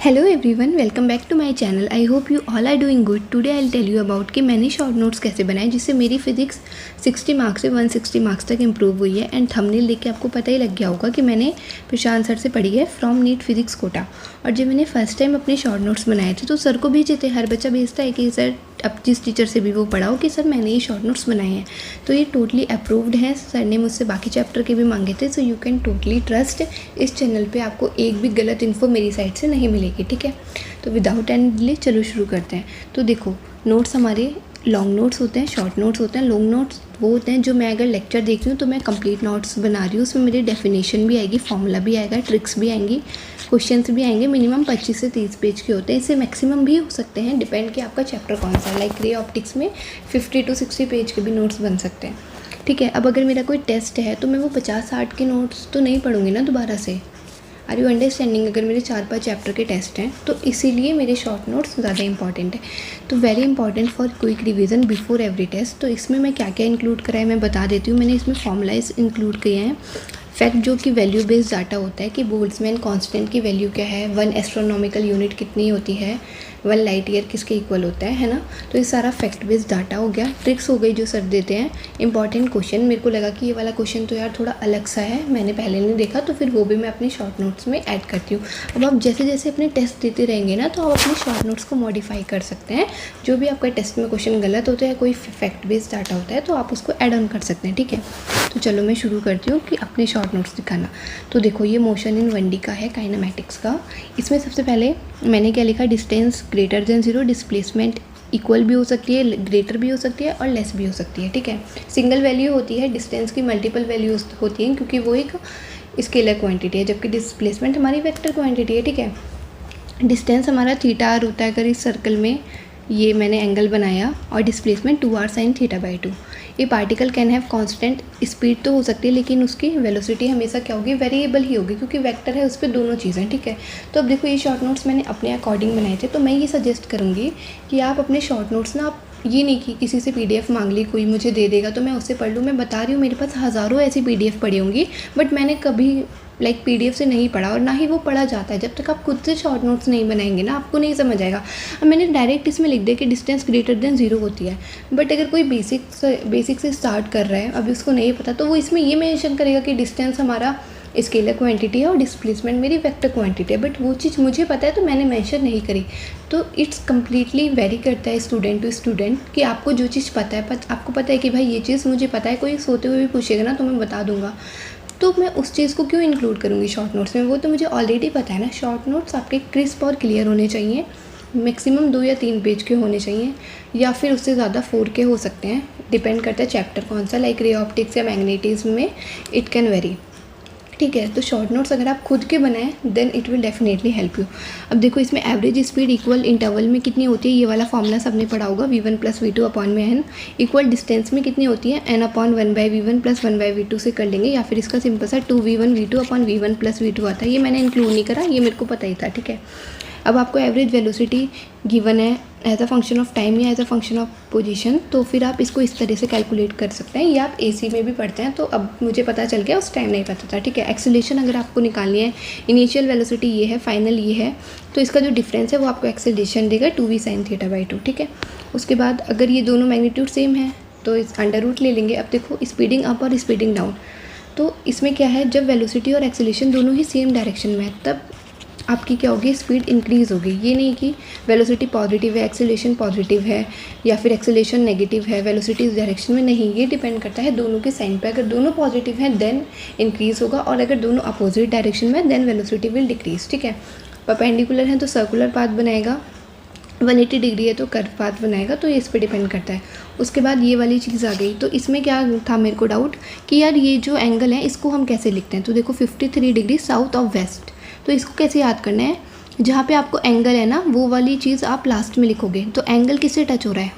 Hello everyone, welcome back to my channel. I hope you all are doing good. Today I will tell you about कि मैंने short notes कैसे बनाए जिससे मेरी physics 60 marks से 160 marks तक improve हुई है। एंड थंबनेल देख के आपको पता ही लग गया होगा कि मैंने प्रशांत सर से पढ़ी है फ्रॉम नीट फिजिक्स कोटा। और जब मैंने फर्स्ट टाइम अपने शॉर्ट नोट्स बनाए थे तो सर को भेजे थे। हर बच्चा भेजता है कि सर अब जिस टीचर से भी वो पढ़ाओ कि सर मैंने ये शॉर्ट नोट्स बनाए हैं, तो ये टोटली अप्रूव्ड हैं। सर ने मुझसे बाकी चैप्टर के भी मांगे थे, so you can totally trust. इस चैनल पे आपको एक भी गलत इन्फो मेरी साइड से नहीं मिलेगी, ठीक है। तो विदाउट एनी डिले चलो शुरू करते हैं। तो देखो, नोट्स हमारे लॉन्ग नोट्स होते हैं, शॉर्ट नोट्स होते हैं। लॉन्ग नोट्स वो होते हैं जो मैं अगर लेक्चर देख रही हूँ तो मैं कंप्लीट नोट्स बना रही हूँ, उसमें मेरी डेफिनेशन भी आएगी, फॉर्मूला भी आएगा, ट्रिक्स भी आएंगी, क्वेश्चंस भी आएंगे। मिनिमम 25 से 30 पेज के होते हैं, इससे मैक्सिमम भी हो सकते हैं, डिपेंड कि आपका चैप्टर कौन सा है। लाइक रे ऑप्टिक्स में 50 to 60 पेज के भी नोट्स बन सकते हैं, ठीक है। अब अगर मेरा कोई टेस्ट है तो मैं वो 50-60 के नोट्स तो नहीं पढ़ूंगी ना दोबारा से। Are you understanding? अगर मेरे 4-5 चैप्टर के टेस्ट हैं तो इसीलिए मेरे शॉर्ट नोट्स ज़्यादा इंपॉर्टेंट है। तो very important for quick revision before every test. तो इसमें मैं क्या क्या इंक्लूड करा है मैं बता देती हूँ। मैंने इसमें फॉर्मूलाइज इंक्लूड किए हैं। फैक्ट जो कि वैल्यू बेस्ड डाटा होता है कि बोल्ट्जमैन कांस्टेंट की वैल्यू क्या है, 1 एस्ट्रोनॉमिकल यूनिट कितनी होती है, 1 लाइट ईयर किसके इक्वल होता है ना। तो ये सारा फैक्ट बेस्ड डाटा हो गया। ट्रिक्स हो गई जो सर देते हैं। इंपॉर्टेंट क्वेश्चन, मेरे को लगा कि ये वाला क्वेश्चन तो यार थोड़ा अलग सा है, मैंने पहले नहीं देखा, तो फिर वो भी मैं अपनी शॉर्ट नोट्स में ऐड करती हूँ। अब आप जैसे जैसे अपने टेस्ट देते रहेंगे ना तो आप अपने शॉर्ट नोट्स को मॉडिफाई कर सकते हैं। जो भी आपका टेस्ट में क्वेश्चन गलत होता है, कोई फैक्ट बेस्ड डाटा होता है, तो आप उसको ऐड ऑन कर सकते हैं, ठीक है। तो चलो मैं शुरू करती हूँ कि अपने शॉर्ट नोट्स दिखाना। तो देखो, ये मोशन इन 1D का है, काइनेमैटिक्स का। इसमें सबसे पहले मैंने क्या लिखा, distance greater than 0, displacement equal भी हो सकती है, ग्रेटर भी हो सकती है और लेस भी हो सकती है, ठीक है। सिंगल वैल्यू होती है, डिस्टेंस की मल्टीपल वैल्यूज होती हैं क्योंकि वो एक स्केलर क्वांटिटी है, जबकि डिस्प्लेसमेंट हमारी वेक्टर क्वांटिटी है, ठीक है। डिस्टेंस हमारा θr होता है अगर इस सर्कल में ये मैंने एंगल बनाया, और डिस्प्लेसमेंट 2r sin θ/2। ये particle can have constant speed तो हो सकती है, लेकिन उसकी वेलोसिटी हमेशा क्या होगी, वेरिएबल ही होगी, क्योंकि वेक्टर है उस पर दोनों चीज़ें, ठीक है। तो अब देखो, ये शॉर्ट नोट्स मैंने अपने अकॉर्डिंग बनाए थे, तो मैं ये सजेस्ट करूँगी कि आप अपने शॉर्ट नोट्स ना, आप ये नहीं कि किसी से PDF मांग ली, कोई मुझे दे देगा तो मैं उससे पढ़ लूँ। मैं बता रही हूँ, मेरे पास हज़ारों ऐसी PDF पड़ी होंगी, बट मैंने कभी PDF से नहीं पढ़ा, और ना ही वो पढ़ा जाता है। जब तक आप खुद से शॉर्ट नोट्स नहीं बनाएंगे ना, आपको नहीं समझ आएगा। अब मैंने डायरेक्ट इसमें लिख दिया कि डिस्टेंस ग्रेटर देन 0 होती है, बट अगर कोई बेसिक से स्टार्ट कर रहा है, अभी उसको नहीं पता, तो वो इसमें ये मेंशन करेगा कि डिस्टेंस हमारा स्केलर क्वांटिटी है और डिस्प्लेसमेंट मेरी वेक्टर क्वांटिटी है, बट वो चीज़ मुझे पता है तो मैंने मेंशन नहीं करी। तो इट्स कम्प्लीटली वेरी करता है स्टूडेंट टू स्टूडेंट कि आपको जो चीज़ पता है, आपको पता है कि भाई ये चीज़ मुझे पता है, कोई सोते हुए भी पूछेगा ना तो मैं बता दूंगा, तो मैं उस चीज़ को क्यों इंक्लूड करूँगी शॉर्ट नोट्स में, वो तो मुझे ऑलरेडी पता है ना। शॉर्ट नोट्स आपके क्रिस्प और क्लियर होने चाहिए, मैक्सिमम 2 या 3 पेज के होने चाहिए, या फिर उससे ज़्यादा 4 के हो सकते हैं, डिपेंड करता है चैप्टर कौन सा। लाइक रे ऑप्टिक्स या मैग्नेटिज्म में इट कैन वेरी, ठीक है। तो शॉर्ट नोट्स अगर आप खुद के बनाएं then it will definitely help you. अब देखो, इसमें एवरेज स्पीड इक्वल इंटरवल में कितनी होती है, ये वाला फॉर्मूला सबने पढ़ा होगा, v1 + v2 अपॉन में n। इक्वल डिस्टेंस में कितनी होती है, n/1/v1 + 1/v2 से कर लेंगे, या फिर इसका सिंपल सा 2v1v2 अपॉन v1 + v2 आता है। ये मैंने इंक्लूड नहीं करा, ये मेरे को पता ही था, ठीक है। अब आपको एवरेज वेलोसिटी गिवन है as a function of time या as a function of position, तो फिर आप इसको इस तरह से कैलकुलेट कर सकते हैं। ये आप AC में भी पढ़ते हैं, तो अब मुझे पता चल गया, उस टाइम नहीं पता था, ठीक है। एक्सेलरेशन अगर आपको निकालनी है, इनिशियल वेलोसिटी ये है, फाइनल ये है, तो इसका जो डिफरेंस है वो आपको एक्सेलरेशन देगा 2v sin θ/2, ठीक है। उसके बाद अगर ये दोनों मैग्नीट्यूड सेम है तो इस अंडर रूट ले लेंगे। अब देखो, स्पीडिंग अप और स्पीडिंग डाउन, तो इसमें क्या है, जब वेलोसिटी और एक्सेलरेशन दोनों ही सेम डायरेक्शन में है तब आपकी क्या होगी, स्पीड इंक्रीज़ होगी। ये नहीं कि वेलोसिटी पॉजिटिव है, एक्सेलरेशन पॉजिटिव है, या फिर एक्सेलरेशन नेगेटिव है, वेलोसिटी इस डायरेक्शन में नहीं। ये डिपेंड करता है दोनों के साइन पे। अगर दोनों पॉजिटिव हैं देन इंक्रीज़ होगा, और अगर दोनों अपोजिट डायरेक्शन में देन वेलोसिटी विल डिक्रीज़, ठीक है। परपेंडिकुलर हैं तो सर्कुलर पाथ बनाएगा, 180 डिग्री है तो कर्व पाथ बनाएगा, तो ये इस पर डिपेंड करता है। उसके बाद ये वाली चीज़ आ गई, तो इसमें क्या था मेरे को डाउट कि यार ये जो एंगल है इसको हम कैसे लिखते हैं। तो देखो, 53 डिग्री साउथ ऑफ वेस्ट, तो इसको कैसे याद करना है, जहाँ पे आपको एंगल है ना वो वाली चीज़ आप लास्ट में लिखोगे। तो एंगल किससे टच हो रहा है,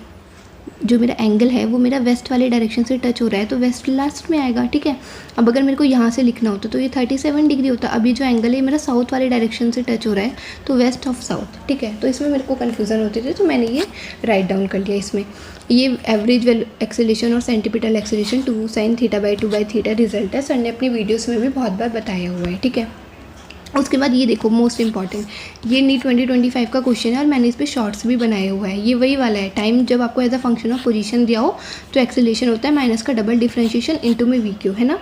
जो मेरा एंगल है वो मेरा वेस्ट वाले डायरेक्शन से टच हो रहा है, तो वेस्ट लास्ट में आएगा, ठीक है। अब अगर मेरे को यहाँ से लिखना होता तो ये 37 डिग्री होता। अभी जो एंगल है मेरा साउथ वाले डायरेक्शन से टच हो रहा है, तो वेस्ट ऑफ साउथ, ठीक है। तो इसमें मेरे को कन्फ्यूज़न होती थी, तो मैंने ये राइट डाउन कर लिया। इसमें ये एवरेज एक्सेलरेशन और सेंटीपिटल एक्सेलरेशन 2 sin θ/2/θ रिजल्ट है, सर ने अपनी वीडियोज़ में भी बहुत बार बताया हुआ है, ठीक है। उसके बाद ये देखो मोस्ट इंपॉर्टेंट, ये नीट 2025 का क्वेश्चन है और मैंने इस पर शॉर्ट्स भी बनाए हुआ है। ये वही वाला है, टाइम जब आपको as a function of position दिया हो तो एक्सेलरेशन होता है माइनस का डबल डिफरेंशिएशन इनटू में वी क्यू, है ना।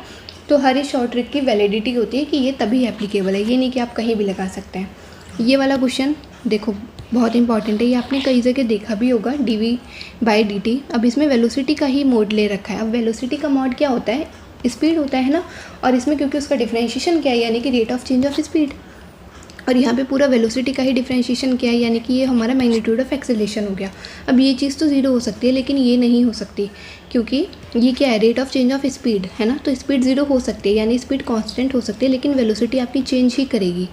तो हर एक शॉर्ट ट्रिक की वैलिडिटी होती है कि ये तभी एप्लीकेबल है, ये नहीं कि आप कहीं भी लगा सकते हैं। ये वाला क्वेश्चन देखो बहुत इंपॉर्टेंट है, ये आपने कई जगह देखा भी होगा, dv/dt। अब इसमें वेलोसिटी का ही मोड ले रखा है। अब वेलोसिटी का मोड क्या होता है, स्पीड होता है ना, और इसमें क्योंकि उसका डिफरेंशिएशन क्या है यानी कि rate of change of speed, और यहाँ पे पूरा वेलोसिटी का ही डिफरेंशिएशन क्या है यानी कि ये हमारा मैग्नीट्यूड ऑफ एक्सेलरेशन हो गया। अब ये चीज़ तो ज़ीरो हो सकती है लेकिन ये नहीं हो सकती, क्योंकि ये क्या है, rate of change of speed है ना। तो स्पीड ज़ीरो हो सकती है यानी स्पीड कांस्टेंट हो सकती है, लेकिन वेलोसिटी आपकी चेंज ही करेगी।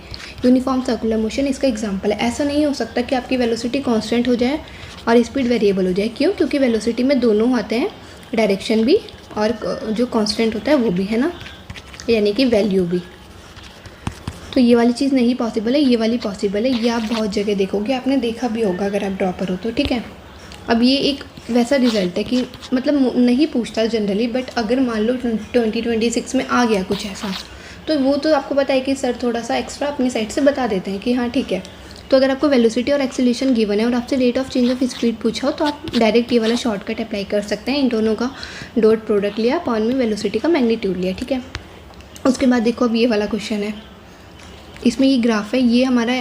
यूनिफॉर्म सर्कुलर मोशन इसका एग्जाम्पल है। ऐसा नहीं हो सकता कि आपकी वेलोसिटी कांस्टेंट हो जाए और स्पीड वेरिएबल हो जाए। क्यों? क्योंकि वेलोसिटी में दोनों आते हैं, डायरेक्शन भी और जो कांस्टेंट होता है वो भी, है ना, यानी कि वैल्यू भी। तो ये वाली चीज़ नहीं पॉसिबल है, ये वाली पॉसिबल है। ये आप बहुत जगह देखोगे, आपने देखा भी होगा अगर आप ड्रॉपर हो तो, ठीक है। अब ये एक वैसा रिज़ल्ट है कि मतलब नहीं पूछता जनरली, बट अगर मान लो 2026 में आ गया कुछ ऐसा, तो वो तो आपको पता है कि सर थोड़ा सा एक्स्ट्रा अपनी साइड से बता देते हैं कि हाँ ठीक है। तो अगर आपको वेलोसिटी और एक्सेलरेशन गिवन है और आपसे rate of change of speed पूछा हो तो आप डायरेक्ट ये वाला शॉर्टकट अप्लाई कर सकते हैं। इन दोनों का डॉट प्रोडक्ट लिया, अपॉन में वेलोसिटी का मैग्नीट्यूड लिया, ठीक है। उसके बाद देखो अब ये वाला क्वेश्चन है, इसमें ये ग्राफ है, ये हमारा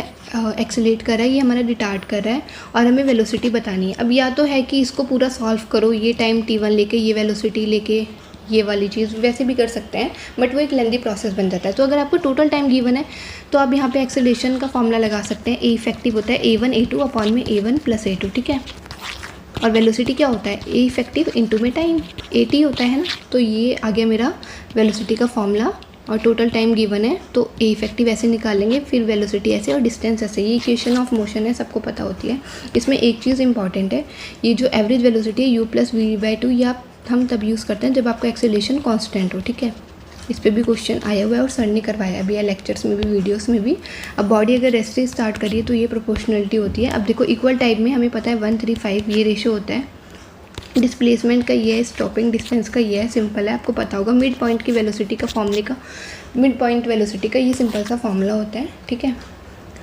एक्सेलेरेट कर रहा है, ये हमारा रिटार्ड कर रहा है और हमें वेलोसिटी बतानी है। अब या तो है कि इसको पूरा सॉल्व करो, ये टाइम t1 लेके, ये वेलोसिटी लेके, ये वाली चीज़ वैसे भी कर सकते हैं, बट वो एक लेंदी प्रोसेस बन जाता है। तो अगर आपको टोटल टाइम गिवन है तो आप यहाँ पे एक्सेलरेशन का फॉर्मूला लगा सकते हैं। ए इफेक्टिव होता है a1 a2 अपॉन में a1 प्लस a2, ठीक है। और वेलोसिटी क्या होता है, ए इफेक्टिव इंटू में टाइम, at होता है ना। तो ये आ गया मेरा वेलोसिटी का फॉर्मूला, और टोटल टाइम गिवन है तो ए इफेक्टिव ऐसे निकालेंगे, फिर वेलोसिटी ऐसे और डिस्टेंस ऐसे। ये इक्वेशन ऑफ मोशन है, सबको पता होती है। इसमें एक चीज़ इंपॉर्टेंट है, ये जो एवरेज वेलोसिटी है u प्लस v/2, ये हम तब यूज़ करते हैं जब आपका एक्सेलरेशन कांस्टेंट हो, ठीक है। इस पर भी क्वेश्चन आया हुआ है और सर ने करवाया अभी है लेक्चर्स में भी, वीडियोस में भी। अब बॉडी अगर रेस्ट से स्टार्ट करिए तो ये प्रोपोर्शनलिटी होती है। अब देखो इक्वल टाइम में हमें पता है 1:3:5 ये रेशो होता है। डिस्प्लेसमेंट का ये है, स्टॉपिंग डिस्टेंस का ये है, सिंपल है, आपको पता होगा। मिड पॉइंट की वेलोसिटी का फॉर्मूले का, मिड पॉइंट वेलोसिटी का ये सिंपल सा फॉर्मूला होता है, ठीक है।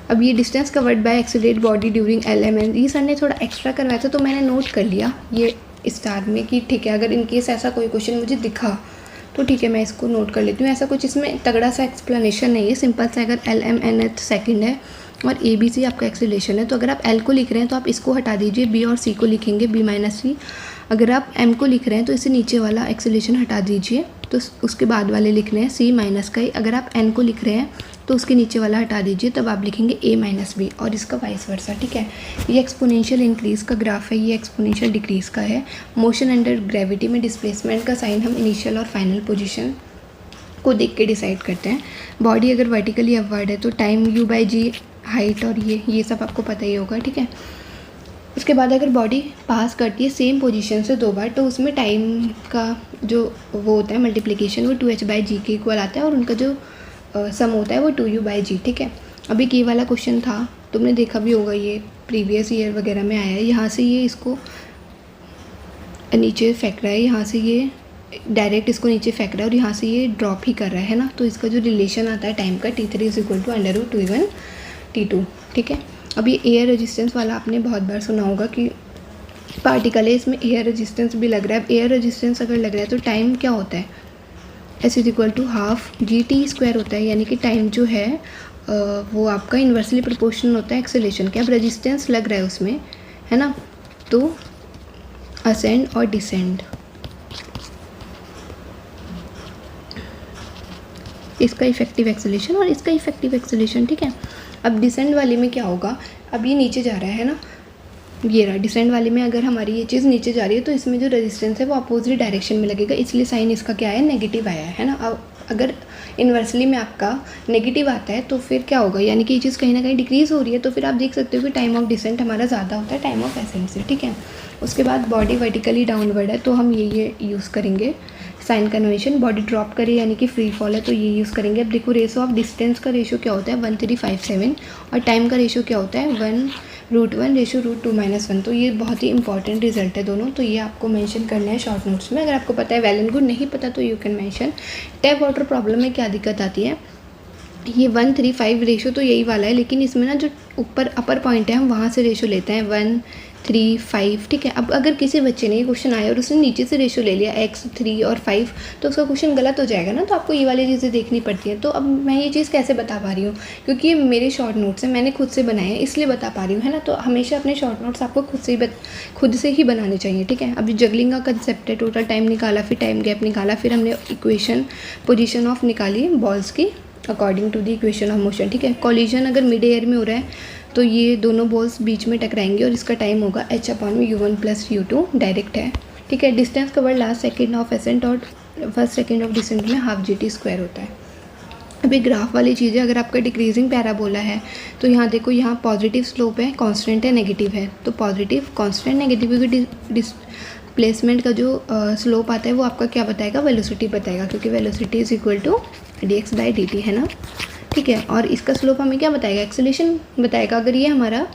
अब ये distance covered by accelerate body during LMN, ये सर ने थोड़ा एक्स्ट्रा करवाया था तो मैंने नोट कर लिया ये स्टार में कि ठीक है, अगर इनकेस ऐसा कोई क्वेश्चन मुझे दिखा तो ठीक है मैं इसको नोट कर लेती हूँ। ऐसा कुछ इसमें तगड़ा सा एक्सप्लेनेशन नहीं है, सिंपल सा। अगर LMNth सेकंड है और ABC आपका एक्सेलरेशन है, तो अगर आप L को लिख रहे हैं तो आप इसको हटा दीजिए, B और C को लिखेंगे B-C। अगर आप M को लिख रहे हैं तो इसे नीचे वाला एक्सेलरेशन हटा दीजिए, तो उसके बाद वाले लिख रहे हैं C माइनस का ही। अगर आप N को लिख रहे हैं तो उसके नीचे वाला हटा दीजिए, तब आप लिखेंगे A-B, और इसका वाइस वर्सा, ठीक है। ये एक्सपोनेंशियल इंक्रीज़ का ग्राफ है, ये एक्सपोनेंशियल डिक्रीज़ का है। मोशन अंडर ग्रेविटी में डिस्प्लेसमेंट का साइन हम इनिशियल और फाइनल पोजीशन को देख के डिसाइड करते हैं। बॉडी अगर वर्टिकली अपवर्ड है तो टाइम u/g, हाइट, और ये सब आपको पता ही होगा, ठीक है। उसके बाद अगर बॉडी पास करती है सेम पोजीशन से 2 बार तो उसमें टाइम का जो वो होता है मल्टीप्लिकेशन, वो 2h/g के इक्वल आता है, और उनका जो सम होता है वो 2u/g, ठीक है। अभी ये वाला क्वेश्चन था, तुमने देखा भी होगा, ये प्रीवियस ईयर वगैरह में आया है। यहाँ से ये इसको नीचे फेंक रहा है, यहाँ से ये डायरेक्ट इसको नीचे फेंक रहा है और यहाँ से ये ड्रॉप ही कर रहा है ना। तो इसका जो रिलेशन आता है टाइम का, t3 = √2 t2, ठीक है। अब ये एयर रेजिस्टेंस वाला आपने बहुत बार सुना होगा कि पार्टिकल है, इसमें एयर रेजिस्टेंस भी लग रहा है। अब एयर रेजिस्टेंस अगर लग रहा है तो टाइम क्या होता है, S = ½ g/t² होता है, यानी कि टाइम जो है वो आपका इन्वर्सली प्रोपोर्शनल होता है एक्सेलरेशन के। अब रेजिस्टेंस लग रहा है उसमें, है ना, तो असेंड और डिसेंड, इसका इफेक्टिव एक्सेलरेशन और इसका इफेक्टिव एक्सेलरेशन, ठीक है। अब डिसेंड वाले में क्या होगा, अब ये नीचे जा रहा है ना, ये रहा डिसेंड वाले में। अगर हमारी ये चीज़ नीचे जा रही है तो इसमें जो रेजिस्टेंस है वो अपोजिट डायरेक्शन में लगेगा, इसलिए साइन इसका क्या है, नेगेटिव आया है ना। अब अगर इन्वर्सली में आपका नेगेटिव आता है तो फिर क्या होगा, यानी कि ये चीज़ कहीं ना कहीं डिक्रीज़ हो रही है, तो फिर आप देख सकते हो कि टाइम ऑफ डिसेंट हमारा ज़्यादा होता है टाइम ऑफ असेंट से, ठीक है। उसके बाद बॉडी वर्टिकली डाउनवर्ड है तो हम ये यूज़ करेंगे साइन कन्वेंशन। बॉडी ड्रॉप करे यानी कि फ्री फॉल है तो ये यूज़ करेंगे। अब देखो रेशो ऑफ डिस्टेंस का रेशो क्या होता है, 1:357, और टाइम का रेशो क्या होता है, 1/√1 तो ये बहुत ही इंपॉर्टेंट रिजल्ट है दोनों, तो ये आपको मेंशन करना है शॉर्ट नोट्स में। अगर आपको पता है वेल एंड गुड, नहीं पता तो you can mention. Tap water problem में क्या दिक्कत आती है, ये 1:3:5 रेशो तो यही वाला है, लेकिन इसमें ना जो ऊपर अपर पॉइंट है हम वहाँ से रेशो लेते हैं 1:3:5, ठीक है। अब अगर किसी बच्चे ने ये क्वेश्चन आया और उसने नीचे से रेशो ले लिया x 3 और 5, तो उसका क्वेश्चन गलत हो जाएगा ना, तो आपको ये वाली चीज़ें देखनी पड़ती हैं। तो अब मैं ये चीज़ कैसे बता पा रही हूँ, क्योंकि ये मेरे शॉर्ट नोट्स हैं, मैंने खुद से बनाए हैं, इसलिए बता पा रही हूँ, है ना। तो हमेशा अपने शॉर्ट नोट्स आपको खुद से ही बनाने चाहिए, ठीक है। अभी जगलिंग का कंसेप्ट है, टोटल टाइम निकाला, फिर टाइम गैप निकाला, फिर हमने इक्वेशन पोजिशन ऑफ निकाली बॉल्स की according to the equation of motion, ठीक है। कॉलिजन अगर मिड एयर में हो रहा है तो ये दोनों बॉल्स बीच में टकराएंगे और इसका टाइम होगा h/u1 + u2, डायरेक्ट है, ठीक है। Distance cover last second of accent और फर्स्ट सेकेंड ऑफ डिसेंट में ½ gt² होता है। अभी ग्राफ वाली चीज़ें, अगर आपका डिक्रीजिंग पैराबोला है तो यहाँ देखो, यहाँ पॉजिटिव स्लोप है, कांस्टेंट है, नेगेटिव है, तो पॉजिटिव कांस्टेंट नेगेटिव क्योंकि डिस्प्लेसमेंट का जो स्लोप आता है वो आपका क्या बताएगा, वेलोसिटी बताएगा, क्योंकि velocity is equal to dx/dt, है ना, ठीक है। और इसका स्लोप हमें क्या बताएगा, एक्सेलेरेशन बताएगा। अगर ये हमारा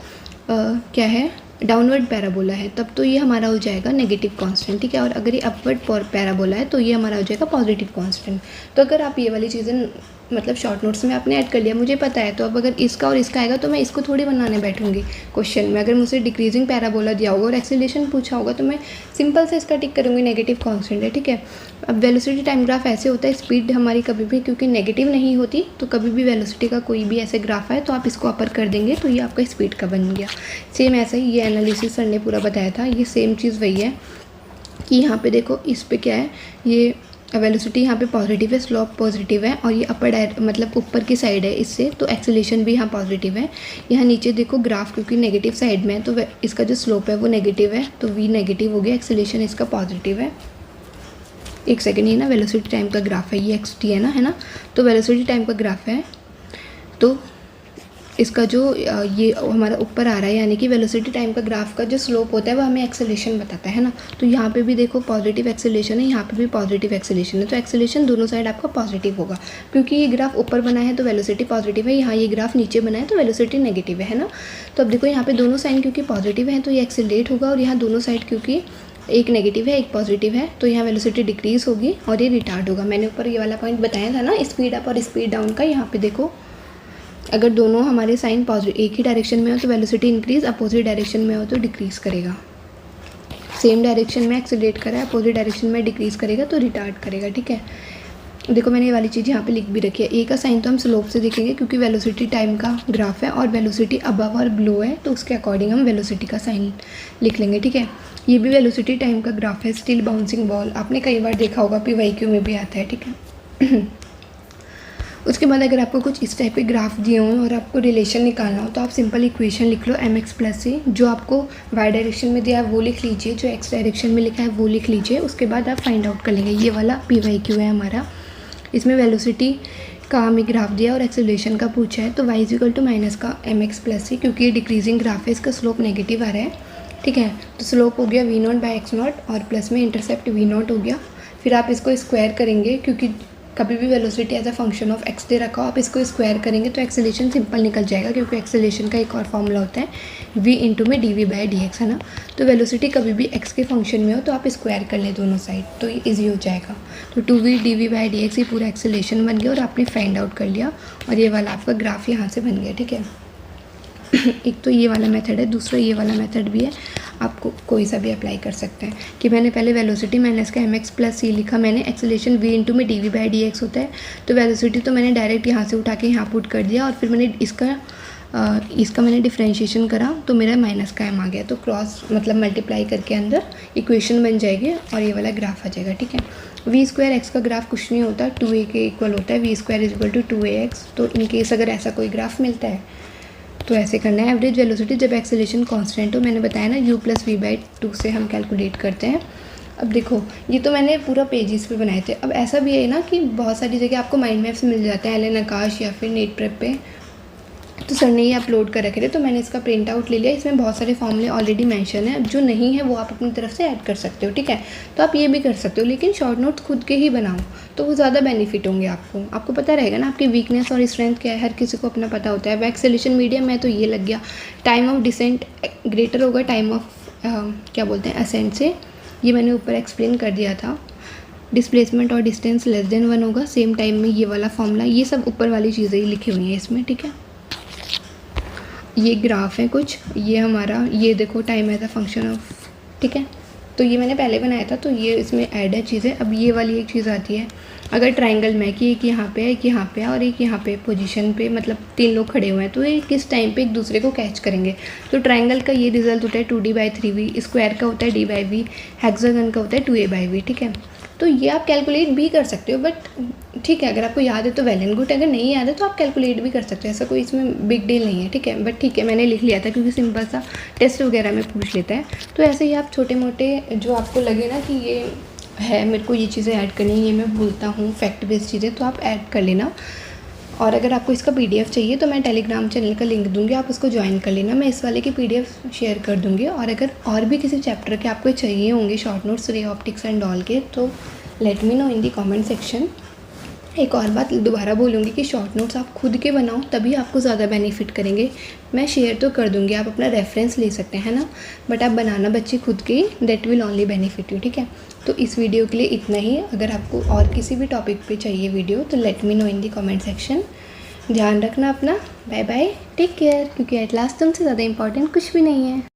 क्या है, डाउनवर्ड पैराबोला है, तब तो ये हमारा हो जाएगा नेगेटिव कांस्टेंट, ठीक है। और अगर ये अपवर्ड पैराबोला है तो ये हमारा हो जाएगा पॉजिटिव कांस्टेंट। तो अगर आप ये वाली चीज़ें मतलब शॉर्ट नोट्स में आपने ऐड कर लिया, मुझे पता है, तो अब अगर इसका और इसका आएगा तो मैं इसको थोड़ी बनाने बैठूंगी क्वेश्चन में। अगर मुझसे डिक्रीजिंग पैराबोला दिया होगा और एक्सेलेरेशन पूछा होगा तो मैं सिंपल से इसका टिक करूँगी, नेगेटिव कांस्टेंट है, ठीक है। अब वेलोसिटी टाइम ग्राफ ऐसे होता है, स्पीड हमारी कभी भी क्योंकि नेगेटिव नहीं होती, तो कभी भी वेलोसिटी का कोई भी ऐसे ग्राफ है तो आप इसको अपर कर देंगे तो ये आपका स्पीड का बन गया। सेम ऐसा ही ये एनालिसिस सर ने पूरा बताया था, ये सेम चीज़ वही है कि यहाँ पे देखो, इस पे क्या है, ये वेलोसिटी यहाँ पे पॉजिटिव है, स्लोप पॉजिटिव है, और ये अपर मतलब ऊपर की साइड है इससे, तो एक्सेलेरेशन भी यहाँ पॉजिटिव है। यहाँ नीचे देखो ग्राफ क्योंकि नेगेटिव साइड में है तो इसका जो स्लोप है वो नेगेटिव है, तो v नेगेटिव हो गया, एक्सेलेरेशन इसका पॉजिटिव है। एक सेकेंड, ये ना वेलोसिटी टाइम का ग्राफ है, ये xt है ना, तो वेलोसिटी टाइम का ग्राफ है, तो इसका जो ये हमारा ऊपर आ रहा है, यानी कि वेलोसिटी टाइम का ग्राफ का जो स्लोप होता है वो हमें एक्सेलेरेशन बताता है ना। तो यहाँ पे भी देखो पॉजिटिव एक्सेलेरेशन है, यहाँ पे भी पॉजिटिव एक्सेलेरेशन है, तो एक्सेलेरेशन दोनों साइड आपका पॉजिटिव होगा, क्योंकि ये ग्राफ ऊपर बना है तो वेलोसिटी पॉजिटिव है, यहाँ ये ग्राफ नीचे बना है तो वेलोसिटी नेगेटिव है ना। तो अब देखो यहाँ पे दोनों साइड क्योंकि पॉजिटिव है तो ये एक्सेलरेट होगा, और यहाँ दोनों साइड क्योंकि एक नेगेटिव है एक पॉजिटिव है तो यहाँ वेलोसिटी डिक्रीज होगी और ये रिटार्ड होगा। मैंने ऊपर ये वाला पॉइंट बताया था ना, स्पीड अप और स्पीड डाउन का। यहाँ पे देखो, अगर दोनों हमारे साइन पॉजिटिव एक ही डायरेक्शन में हो तो वेलोसिटी इंक्रीज, अपोजिट डायरेक्शन में हो तो डिक्रीज करेगा। सेम डायरेक्शन में एक्सेलरेट करा है, अपोजिट डायरेक्शन में डिक्रीज करेगा तो रिटार्ड करेगा, ठीक है। देखो मैंने ये वाली चीज़ यहाँ पे लिख भी रखी है। ए का साइन तो हम स्लोप से देखेंगे क्योंकि वेलोसिटी टाइम का ग्राफ है और वेलोसिटी अबव और बिलो है, तो उसके अकॉर्डिंग हम वेलोसिटी का साइन लिख लेंगे, ठीक है। ये भी वेलोसिटी टाइम का ग्राफ है, स्टिल बाउंसिंग बॉल, आपने कई बार देखा होगा, PYQ में भी आता है, ठीक है। उसके बाद अगर आपको कुछ इस टाइप के ग्राफ दिए हों और आपको रिलेशन निकालना हो तो आप सिंपल इक्वेशन लिख लो mx प्लस c, जो आपको y डायरेक्शन में दिया है वो लिख लीजिए, जो x डायरेक्शन में लिखा है वो लिख लीजिए। उसके बाद आप फाइंड आउट कर लेंगे। ये वाला PYQ है हमारा, इसमें वेलोसिटी का हमें ग्राफ दिया और एक्सेलरेशन का पूछा है, तो y = माइनस का mx प्लस c, क्योंकि ये डिक्रीजिंग ग्राफ है, इसका स्लोप नेगेटिव आ रहा है, ठीक है। तो स्लोप हो गया v0/x0 और प्लस में इंटरसेप्ट v0 हो गया। फिर आप इसको स्क्वायर करेंगे, क्योंकि कभी भी velocity as a function of x दे रखा हो, आप इसको स्क्वायर करेंगे तो एक्सेलरेशन सिंपल निकल जाएगा, क्योंकि एक्सेलरेशन का एक और फॉर्मूला होता है v × में dv/dx, है ना। तो वेलोसिटी कभी भी x के फंक्शन में हो तो आप स्क्वायर कर ले दोनों साइड, तो ये ईजी हो जाएगा। तो 2v dv/dx ये पूरा एक्सेलरेशन बन गया और आपने फाइंड आउट कर लिया, और ये वाला आपका ग्राफ यहाँ से बन गया, ठीक है। एक तो ये वाला मेथड है, दूसरा ये वाला मेथड भी है, आपको कोई सा भी अप्लाई कर सकते हैं। कि मैंने पहले वेलोसिटी माइनस का mx प्लस c लिखा, मैंने एक्सेलरेशन v × में dv/dx होता है, तो वेलोसिटी तो मैंने डायरेक्ट यहाँ से उठा के यहाँ पुट कर दिया, और फिर मैंने इसका मैंने डिफ्रेंशिएशन करा तो मेरा माइनस का m आ गया, तो क्रॉस मतलब मल्टीप्लाई करके अंदर इक्वेशन बन जाएगी और ये वाला ग्राफ आ जाएगा, ठीक है। v² x का ग्राफ कुछ नहीं होता, 2a के इक्वल होता है, v² = 2ax। तो इनकेस अगर ऐसा कोई ग्राफ मिलता है तो ऐसे करना है। एवरेज वेलोसिटी जब एक्सेलरेशन कांस्टेंट हो, मैंने बताया ना u + v/2 से हम कैलकुलेट करते हैं। अब देखो, ये तो मैंने पूरा पेजेस पे बनाए थे। अब ऐसा भी है ना कि बहुत सारी जगह आपको माइंड मैप्स मिल जाते हैं, एलन आकाश या फिर नेट प्रेप पे, तो सर ने ये अपलोड कर रखे थे, तो मैंने इसका प्रिंट आउट ले लिया। इसमें बहुत सारे फॉर्मूले ऑलरेडी मेंशन है, जो नहीं है वो आप अपनी तरफ से ऐड कर सकते हो, ठीक है। तो आप ये भी कर सकते हो, लेकिन शॉर्ट नोट्स खुद के ही बनाओ तो वो ज़्यादा बेनिफिट होंगे आपको पता रहेगा ना आपकी वीकनेस और स्ट्रेंथ क्या है, हर किसी को अपना पता होता है। एक्सेलरेशन मीडियम है तो ये लग गया, टाइम ऑफ डिसेंट ग्रेटर होगा टाइम ऑफ क्या बोलते हैं असेंट से, ये मैंने ऊपर एक्सप्लेन कर दिया था। डिस्प्लेसमेंट और डिस्टेंस लेस देन 1 होगा। सेम टाइम में ये वाला फॉर्मूला, ये सब ऊपर वाली चीज़ें ही लिखी हुई हैं इसमें, ठीक है। ये ग्राफ है कुछ, ये हमारा, ये देखो time as a function of, ठीक है। तो ये मैंने पहले बनाया था, तो ये इसमें ऐड है चीज़ें। अब ये वाली एक चीज़ आती है, अगर ट्रायंगल में कि एक यहाँ पे है, एक यहाँ पे है और एक यहाँ पे पोजीशन पे, मतलब 3 लोग खड़े हुए हैं, तो ये किस टाइम पे एक दूसरे को कैच करेंगे। तो ट्रायंगल का ये रिजल्ट होता है 2d/3v, स्क्वायर का होता है d/v, हेक्सागन का होता है 2a/v, ठीक है। तो ये आप कैलकुलेट भी कर सकते हो, बट ठीक है, अगर आपको याद है तो वेल एंड गुड, अगर नहीं याद है तो आप कैलकुलेट भी कर सकते हो, ऐसा कोई इसमें बिग डील नहीं है, ठीक है। बट ठीक है, मैंने लिख लिया था क्योंकि सिंपल सा टेस्ट वगैरह में पूछ लेता है। तो ऐसे ही आप छोटे मोटे जो आपको लगे ना कि ये है, मेरे को ये चीज़ें ऐड करनी है, ये मैं भूलता हूँ, फैक्ट बेस्ड चीज़ें, तो आप ऐड कर लेना। और अगर आपको इसका PDF चाहिए तो मैं टेलीग्राम चैनल का लिंक दूंगी, आप उसको ज्वाइन कर लेना, मैं इस वाले की PDF शेयर कर दूंगी। और अगर और भी किसी चैप्टर के आपको चाहिए होंगे short notes ray optics and all के, तो लेट मी नो इन दी कमेंट सेक्शन। एक और बात दोबारा बोलूँगी कि शॉर्ट नोट्स आप खुद के बनाओ, तभी आपको ज़्यादा बेनिफिट करेंगे। मैं शेयर तो कर दूँगी, आप अपना रेफरेंस ले सकते हैं ना, बट आप बनाना बच्चे खुद के ही, that will only benefit you, ठीक है। तो इस वीडियो के लिए इतना ही। अगर आपको और किसी भी टॉपिक पे चाहिए वीडियो तो लेट मी नो इन दी कमेंट सेक्शन। ध्यान रखना अपना, बाय बाय, टेक केयर, क्योंकि एट लास्ट तुमसे ज़्यादा इंपॉर्टेंट कुछ भी नहीं है।